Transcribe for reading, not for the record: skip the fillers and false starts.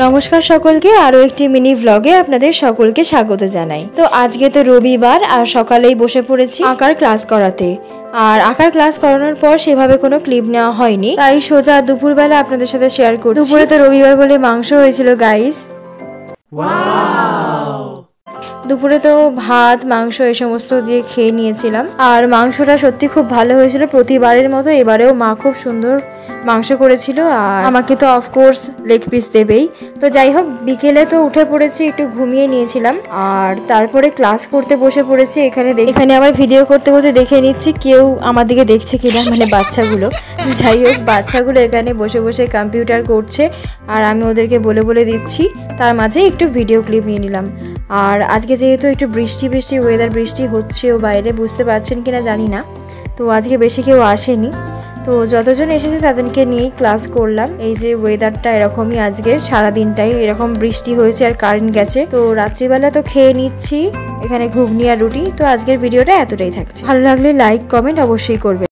নমস্কার সকলকে, আরো একটি মিনি ভ্লগে আপনাদের সকলকে স্বাগত জানাই। তো আজকে তো রবিবার আর সকালেই বসে পড়েছি আঁকার ক্লাস করাতে। আর আঁকার ক্লাস করানোর পর সেভাবে কোনো ক্লিপ নেওয়া হয়নি, তাই সোজা দুপুরবেলা আপনাদের সাথে শেয়ার করছি। দুপুরে তো রবিবার বলে মাংস হয়েছিল গাইস। দুপুরে তো ভাত মাংস এই সমস্ত দিয়ে খেয়ে নিয়েছিলাম। আর মাংসটা সত্যি খুব ভালো হয়েছিল, প্রতিবারের মতো এবারেও মা খুব সুন্দর মাংস করেছিল। আর আমাকে তো অফকোর্স লেগ পিস দেবেই। তো যাই হোক, বিকেলে তো উঠে পড়েছি, একটু ঘুমিয়ে নিয়েছিলাম আর তারপরে ক্লাস করতে বসে পড়েছি। এখানে আবার ভিডিও করতে করতে দেখে নিচ্ছি কেউ আমার দিকে দেখছে কিনা, মানে বাচ্চাগুলো। যাই হোক, বাচ্চাগুলো এখানে বসে বসে কম্পিউটার করছে আর আমি ওদেরকে বলে বলে দিচ্ছি, তার মাঝে একটু ভিডিও ক্লিপ নিয়ে নিলাম। আর আজকে যেহেতু একটু বৃষ্টি ওয়েদার, বৃষ্টি হচ্ছেও বাইরে, বুঝতে পারছেন কিনা জানি না। তো আজকে বেশি কেউ আসেনি, তো যতজন এসেছে তাদেরকে নিয়েই ক্লাস করলাম। এই যে ওয়েদারটা এরকমই, আজকে সারাদিনটাই এরকম বৃষ্টি হয়েছে আর কারেন্ট গেছে। তো রাত্রিবেলা তো খেয়ে নিচ্ছি এখানে ঘুগনি আর রুটি। তো আজকের ভিডিওটা এতটাই থাকছে, ভালো লাগলে লাইক কমেন্ট অবশ্যই করবে।